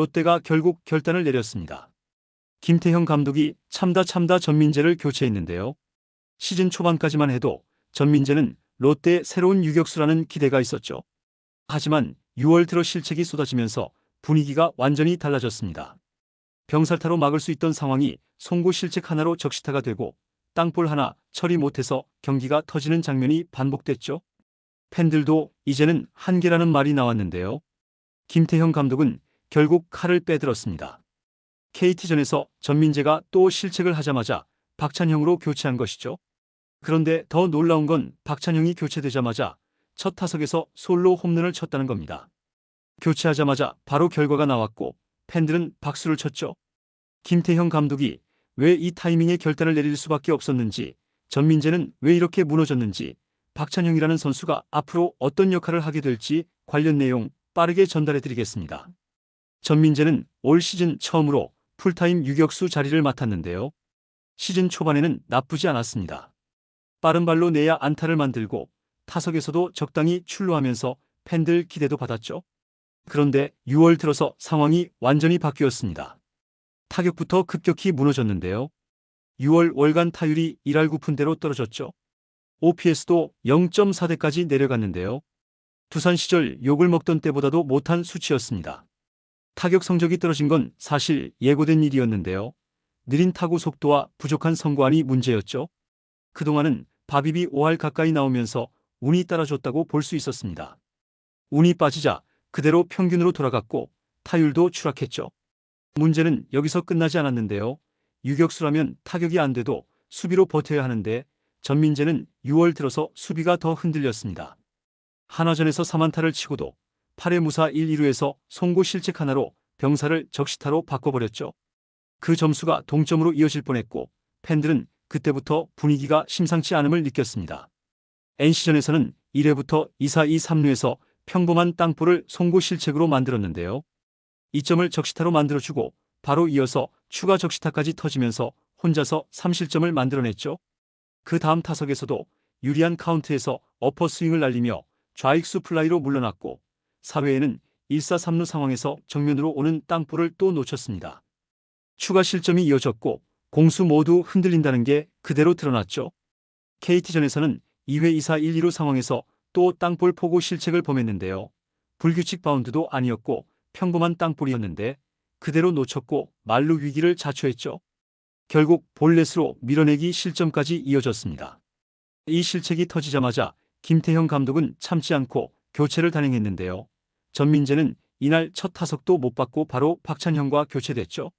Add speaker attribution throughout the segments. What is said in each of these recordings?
Speaker 1: 롯데가 결국 결단을 내렸습니다. 김태형 감독이 참다 전민재를 교체했는데요. 시즌 초반까지만 해도 전민재는 롯데의 새로운 유격수라는 기대가 있었죠. 하지만 6월 들어 실책이 쏟아지면서 분위기가 완전히 달라졌습니다. 병살타로 막을 수 있던 상황이 송구 실책 하나로 적시타가 되고 땅볼 하나 처리 못해서 경기가 터지는 장면이 반복됐죠. 팬들도 이제는 한계라는 말이 나왔는데요. 김태형 감독은 결국 칼을 빼들었습니다. KT전에서 전민재가 또 실책을 하자마자 박찬형으로 교체한 것이죠. 그런데 더 놀라운 건 박찬형이 교체되자마자 첫 타석에서 솔로 홈런을 쳤다는 겁니다. 교체하자마자 바로 결과가 나왔고 팬들은 박수를 쳤죠. 김태형 감독이 왜 이 타이밍에 결단을 내릴 수밖에 없었는지, 전민재는 왜 이렇게 무너졌는지, 박찬형이라는 선수가 앞으로 어떤 역할을 하게 될지 관련 내용 빠르게 전달해 드리겠습니다. 전민재는 올 시즌 처음으로 풀타임 유격수 자리를 맡았는데요. 시즌 초반에는 나쁘지 않았습니다. 빠른 발로 내야 안타를 만들고 타석에서도 적당히 출루하면서 팬들 기대도 받았죠. 그런데 6월 들어서 상황이 완전히 바뀌었습니다. 타격부터 급격히 무너졌는데요. 6월 월간 타율이 1할 9푼대로 떨어졌죠. OPS도 0.4대까지 내려갔는데요. 두산 시절 욕을 먹던 때보다도 못한 수치였습니다. 타격 성적이 떨어진 건 사실 예고된 일이었는데요. 느린 타구 속도와 부족한 선구안이 문제였죠. 그동안은 바비비 5할 가까이 나오면서 운이 따라줬다고 볼 수 있었습니다. 운이 빠지자 그대로 평균으로 돌아갔고 타율도 추락했죠. 문제는 여기서 끝나지 않았는데요. 유격수라면 타격이 안 돼도 수비로 버텨야 하는데 전민재는 6월 들어서 수비가 더 흔들렸습니다. 한화전에서 3안타를 치고도 8회 무사 1-2루에서 송구 실책 하나로 병사를 적시타로 바꿔버렸죠. 그 점수가 동점으로 이어질 뻔했고 팬들은 그때부터 분위기가 심상치 않음을 느꼈습니다. NC전에서는 1회부터 2사 2-3루에서 평범한 땅볼을 송구 실책으로 만들었는데요. 이 점을 적시타로 만들어주고 바로 이어서 추가 적시타까지 터지면서 혼자서 3실점을 만들어냈죠. 그 다음 타석에서도 유리한 카운트에서 어퍼 스윙을 날리며 좌익수 플라이로 물러났고 4회에는 1사 3루 상황에서 정면으로 오는 땅볼을 또 놓쳤습니다. 추가 실점이 이어졌고 공수 모두 흔들린다는 게 그대로 드러났죠. KT전에서는 2회 2사 1-2루 상황에서 또 땅볼 포구 실책을 범했는데요. 불규칙 바운드도 아니었고 평범한 땅볼이었는데 그대로 놓쳤고 만루 위기를 자초했죠. 결국 볼넷으로 밀어내기 실점까지 이어졌습니다. 이 실책이 터지자마자 김태형 감독은 참지 않고 교체를 단행했는데요. 전민재는 이날 첫 타석도 못 받고 바로 박찬형과 교체됐죠.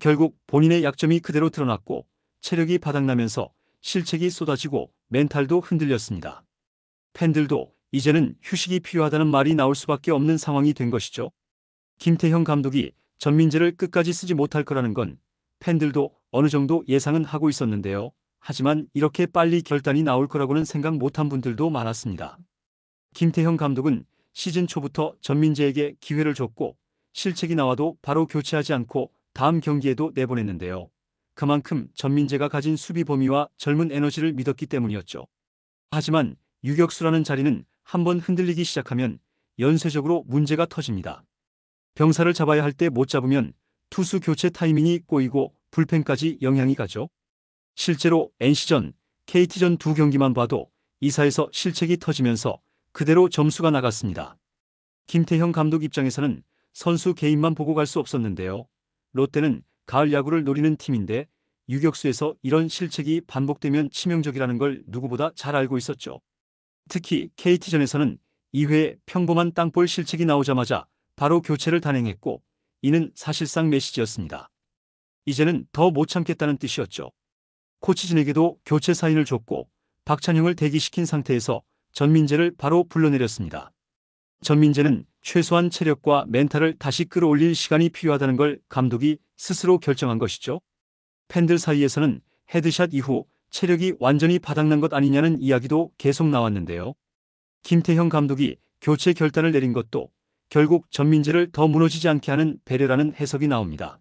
Speaker 1: 결국 본인의 약점이 그대로 드러났고 체력이 바닥나면서 실책이 쏟아지고 멘탈도 흔들렸습니다. 팬들도 이제는 휴식이 필요하다는 말이 나올 수밖에 없는 상황이 된 것이죠. 김태형 감독이 전민재를 끝까지 쓰지 못할 거라는 건 팬들도 어느 정도 예상은 하고 있었는데요. 하지만 이렇게 빨리 결단이 나올 거라고는 생각 못한 분들도 많았습니다. 김태형 감독은 시즌 초부터 전민재에게 기회를 줬고 실책이 나와도 바로 교체하지 않고 다음 경기에도 내보냈는데요. 그만큼 전민재가 가진 수비 범위와 젊은 에너지를 믿었기 때문이었죠. 하지만 유격수라는 자리는 한번 흔들리기 시작하면 연쇄적으로 문제가 터집니다. 병사를 잡아야 할 때 못 잡으면 투수 교체 타이밍이 꼬이고 불펜까지 영향이 가죠. 실제로 NC전, KT전 두 경기만 봐도 2사에서 실책이 터지면서 그대로 점수가 나갔습니다. 김태형 감독 입장에서는 선수 개인만 보고 갈 수 없었는데요. 롯데는 가을 야구를 노리는 팀인데 유격수에서 이런 실책이 반복되면 치명적이라는 걸 누구보다 잘 알고 있었죠. 특히 KT전에서는 2회에 평범한 땅볼 실책이 나오자마자 바로 교체를 단행했고 이는 사실상 메시지였습니다. 이제는 더 못 참겠다는 뜻이었죠. 코치진에게도 교체 사인을 줬고 박찬형을 대기시킨 상태에서 전민재를 바로 불러내렸습니다. 전민재는 최소한 체력과 멘탈을 다시 끌어올릴 시간이 필요하다는 걸 감독이 스스로 결정한 것이죠. 팬들 사이에서는 헤드샷 이후 체력이 완전히 바닥난 것 아니냐는 이야기도 계속 나왔는데요. 김태형 감독이 교체 결단을 내린 것도 결국 전민재를 더 무너지지 않게 하는 배려라는 해석이 나옵니다.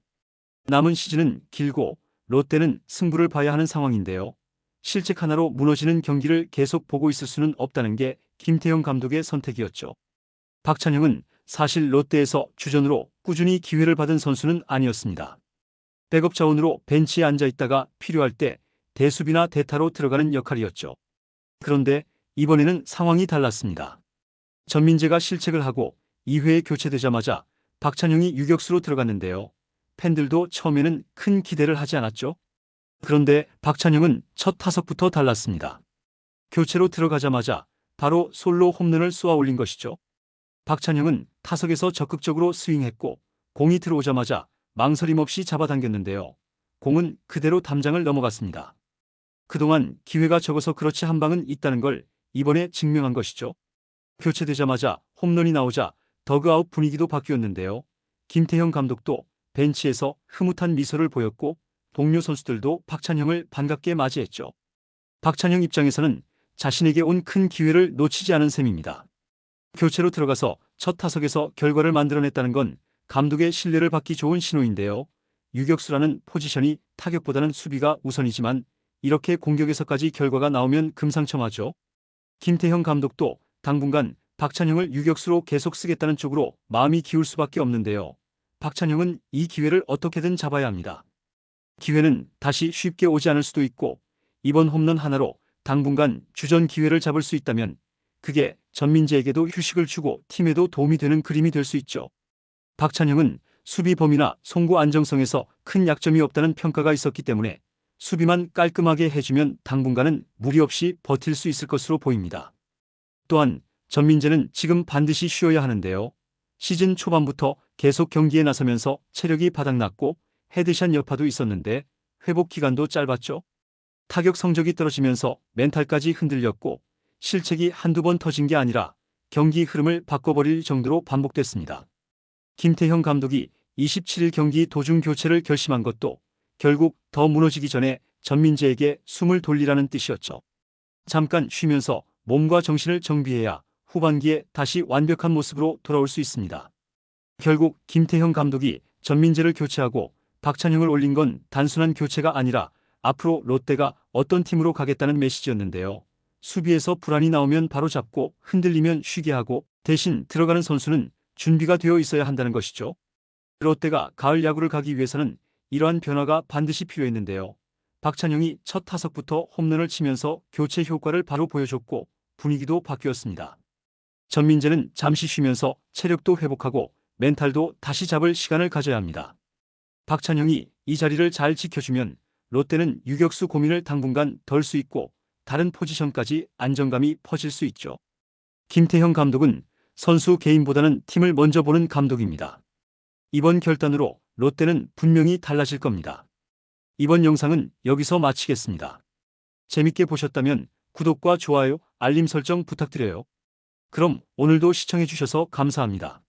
Speaker 1: 남은 시즌은 길고 롯데는 승부를 봐야 하는 상황인데요. 실책 하나로 무너지는 경기를 계속 보고 있을 수는 없다는 게 김태형 감독의 선택이었죠. 박찬형은 사실 롯데에서 주전으로 꾸준히 기회를 받은 선수는 아니었습니다. 백업 자원으로 벤치에 앉아 있다가 필요할 때 대수비나 대타로 들어가는 역할이었죠. 그런데 이번에는 상황이 달랐습니다. 전민재가 실책을 하고 2회에 교체되자마자 박찬용이 유격수로 들어갔는데요. 팬들도 처음에는 큰 기대를 하지 않았죠. 그런데 박찬용은 첫 타석부터 달랐습니다. 교체로 들어가자마자 바로 솔로 홈런을 쏘아 올린 것이죠. 박찬용은 타석에서 적극적으로 스윙했고 공이 들어오자마자 망설임 없이 잡아당겼는데요. 공은 그대로 담장을 넘어갔습니다. 그동안 기회가 적어서 그렇지 한 방은 있다는 걸 이번에 증명한 것이죠. 교체되자마자 홈런이 나오자 더그아웃 분위기도 바뀌었는데요. 김태형 감독도 벤치에서 흐뭇한 미소를 보였고 동료 선수들도 박찬형을 반갑게 맞이했죠. 박찬형 입장에서는 자신에게 온 큰 기회를 놓치지 않은 셈입니다. 교체로 들어가서 첫 타석에서 결과를 만들어냈다는 건 감독의 신뢰를 받기 좋은 신호인데요. 유격수라는 포지션이 타격보다는 수비가 우선이지만 이렇게 공격에서까지 결과가 나오면 금상첨화죠. 김태형 감독도 당분간 박찬형을 유격수로 계속 쓰겠다는 쪽으로 마음이 기울 수밖에 없는데요. 박찬형은 이 기회를 어떻게든 잡아야 합니다. 기회는 다시 쉽게 오지 않을 수도 있고 이번 홈런 하나로 당분간 주전 기회를 잡을 수 있다면 그게 전민재에게도 휴식을 주고 팀에도 도움이 되는 그림이 될 수 있죠. 박찬형은 수비 범위나 송구 안정성에서 큰 약점이 없다는 평가가 있었기 때문에 수비만 깔끔하게 해주면 당분간은 무리 없이 버틸 수 있을 것으로 보입니다. 또한 전민재는 지금 반드시 쉬어야 하는데요. 시즌 초반부터 계속 경기에 나서면서 체력이 바닥났고 헤드샷 여파도 있었는데 회복 기간도 짧았죠. 타격 성적이 떨어지면서 멘탈까지 흔들렸고 실책이 한두 번 터진 게 아니라 경기 흐름을 바꿔버릴 정도로 반복됐습니다. 김태형 감독이 27일 경기 도중 교체를 결심한 것도 결국 더 무너지기 전에 전민재에게 숨을 돌리라는 뜻이었죠. 잠깐 쉬면서 몸과 정신을 정비해야 후반기에 다시 완벽한 모습으로 돌아올 수 있습니다. 결국 김태형 감독이 전민재를 교체하고 박찬형을 올린 건 단순한 교체가 아니라 앞으로 롯데가 어떤 팀으로 가겠다는 메시지였는데요. 수비에서 불안이 나오면 바로 잡고 흔들리면 쉬게 하고 대신 들어가는 선수는 준비가 되어 있어야 한다는 것이죠. 롯데가 가을 야구를 가기 위해서는 이러한 변화가 반드시 필요했는데요. 박찬용이 첫 타석부터 홈런을 치면서 교체 효과를 바로 보여줬고 분위기도 바뀌었습니다. 전민재는 잠시 쉬면서 체력도 회복하고 멘탈도 다시 잡을 시간을 가져야 합니다. 박찬용이 이 자리를 잘 지켜주면 롯데는 유격수 고민을 당분간 덜 수 있고 다른 포지션까지 안정감이 퍼질 수 있죠. 김태형 감독은 선수 개인보다는 팀을 먼저 보는 감독입니다. 이번 결단으로 롯데는 분명히 달라질 겁니다. 이번 영상은 여기서 마치겠습니다. 재밌게 보셨다면 구독과 좋아요, 알림 설정 부탁드려요. 그럼 오늘도 시청해주셔서 감사합니다.